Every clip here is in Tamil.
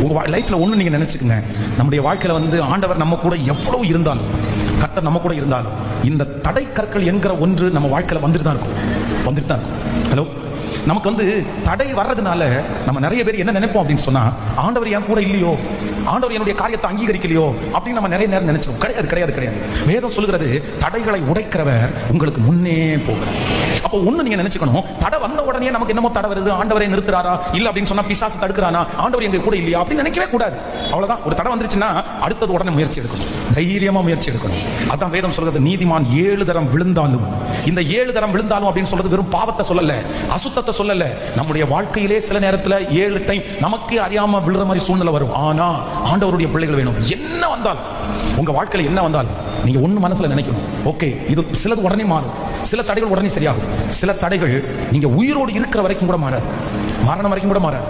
உங்க லைஃப்ல ஒண்ணு நீங்க நினைச்சுக்கங்க, நம்முடைய வாழ்க்கையில வந்து ஆண்டவர் நம்ம கூட எவ்வளவு இருந்தாலும், கர்த்தர் நம்ம கூட இருந்தாலும், இந்த தடை கற்கள் என்கிற ஒன்று நம்ம வாழ்க்கையில வந்துட்டு தான் இருக்கும். ஹலோ, நமக்கு வந்து தடை வர்றதுனால நம்ம நிறைய பேர் என்ன நினைப்போம் அப்படின்னு சொன்னா, ஆண்டவர் என் கூட இல்லையோ, ஆண்டவர் என்னுடைய காரியத்தை அங்கீகரிக்கலையோ அப்படின்னு நம்ம நிறைய நேரம் நினைச்சோம். கிடையாது. வேதம் சொல்கிறது, தடைகளை உடைக்கிறவர் உங்களுக்கு முன்னே போகிறார். அப்போ ஒண்ணு நீங்க நினைச்சுக்கணும், தடை வந்த உடனே நமக்கு என்னமோ தடை வருது, ஆண்டவரை நிறுத்துறாரா இல்ல அப்படின்னு சொன்னா பிசாசு தடுக்கிறானா, ஆண்டவர் எங்க கூட இல்லையா அப்படின்னு நினைக்கவே கூடாது. அவ்வளவுதான். ஒரு தடை வந்துருச்சுன்னா அடுத்தது உடனே முயற்சி எடுக்கணும், தைரியமா முயற்சி எடுக்கணும். அதான் வேதம் சொல்றது, நீதிமான் 7 தரம் விழுந்தாலும், இந்த 7 தரம் விழுந்தாலும் அப்படின்னு சொல்றது வெறும் பாவத்தை சொல்லல, அசுத்தத்தை சொல்லல. நம்முடைய வாழ்க்கையிலே சில நேரத்துல 7 டைம் நமக்கே அறியாம விழுற மாதிரி சூழ்நிலை வரும். ஆனா ஆண்டவருடைய பிள்ளைகள் வேணும், என்ன வந்தாலும், உங்க வாழ்க்கையில என்ன வந்தாலும் நீங்க ஒண்ணு மனசுல நினைக்கணும், ஓகே இது சிலது உடனே மாறும், சில தடைகள் உடனே சரியாகும், சில தடைகள் நீங்க உயிரோடு இருக்கிற வரைக்கும் கூட மாறாது, மரணம் வரைக்கும் கூட மாறாது.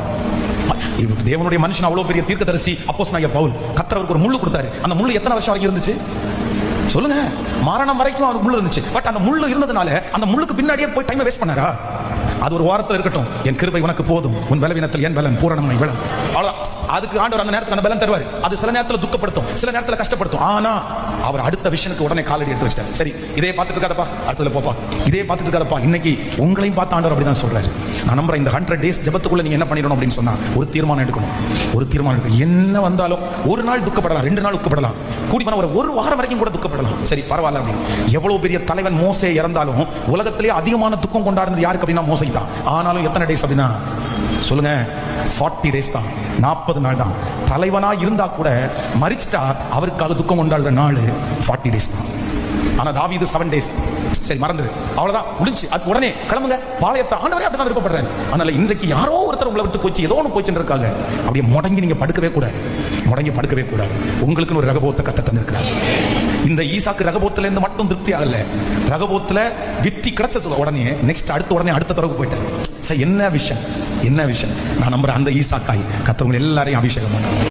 தேவனுடைய மனுஷன் அவ்வளவு பெரிய தீர்க்கதரிசி அப்போஸ்தலனாகிய பவுல், கர்த்தருக்கு ஒரு முள்ளு கொடுத்தாரு. அந்த முள்ளு எத்தனை வருஷம் வரைக்கும் இருந்துச்சு சொல்லுங்க? மரணம் வரைக்கும் அவருக்கு முள்ளு இருந்துச்சு. பட் அந்த முள்ளு இருந்ததுனால அந்த முள்ளுக்கு பின்னாடியே போய் டைம் வேஸ்ட் பண்ணாரா? அது ஒரு வாரத்தில் இருக்கட்டும், என் கிருபை உனக்கு போதும், உன் பலவீனத்தில் என் பலன் பூரணமாய் விளங்கும். அவ்வளவுதான். அதுக்கு ஆண்டவர் அந்த நேரத்தில் அந்த பலன் தருவார். அது சில நேரத்தில் துக்கப்படுத்தும், சில நேரத்தில் கஷ்டப்படுத்தும். ஆனா அவர் அடுத்த விஷயத்துக்கு உடனே காலடி எடுத்து வச்சிட்டார். சரி, இதே பார்த்துட்டு இருக்காதப்பா, அடுத்ததுல போப்பா, இதே பார்த்துட்டு இருக்காதப்பா. இன்னைக்கு உங்களையும் பார்த்து ஆண்டவர் அப்படிதான் சொல்றாரு. நான் நம்புறேன், இந்த 100 days ஜெபத்துக்குள்ள நீங்க என்ன பண்ணிடணும் அப்படின்னு சொன்னா, ஒரு தீர்மானம் எடுக்கணும். என்ன வந்தாலும் ஒரு நாள் துக்கப்படலாம், 2 நாள் துக்கப்படலாம், கூடி போனா ஒரு வாரம் வரைக்கும் கூட துக்கப்படலாம். சரி பரவாயில்ல அப்படின்னு. எவ்வளவு பெரிய தலைவன் மோசே இறந்தாலும் உலகத்திலேயே அதிகமான துக்கம் கொண்டாடுறது யாருக்கு அப்படின்னா மோசே தான். ஆனாலும் எத்தனை டேஸ் அப்படின்னா சொல்லுங்க? 40 days தான், 40 நாள் தான். தலைவனா இருந்தா கூட மரிச்சிட்டா அவருக்காக துக்கம் கொண்டாடுற நாள் 40 days தான். ஆனா தாவீது 7 days. சரி மறந்துரு, அவ்வளவுதான், முடிஞ்சு. அது உடனே கிளம்புங்க பாளையத்தை, ஆண்டவரே அப்படிதான் விருப்பப்படுறேன். அதனால இன்றைக்கு யாரோ ஒருத்தர் உங்களை விட்டு போச்சு, ஏதோ ஒன்று போச்சுன்னு இருக்காங்க, அப்படியே முடங்கி நீங்க படுக்கவே கூடாது, உங்களுக்குன்னு ஒரு ரகபோத்தை கத்த தந்திருக்கிறார். இந்த ஈசாக்கு ரகபோத்துல இருந்து மட்டும் திருப்தி ஆகல, ரகபோத்துல வெற்றி கிடைச்சது உடனே நெக்ஸ்ட் அடுத்த தரவுக்கு போயிட்டாரு. சரி, என்ன விஷயம்? நான் நம்புறேன், அந்த ஈசாக்காய் கத்தவங்க எல்லாரையும் அபிஷேகம் பண்ண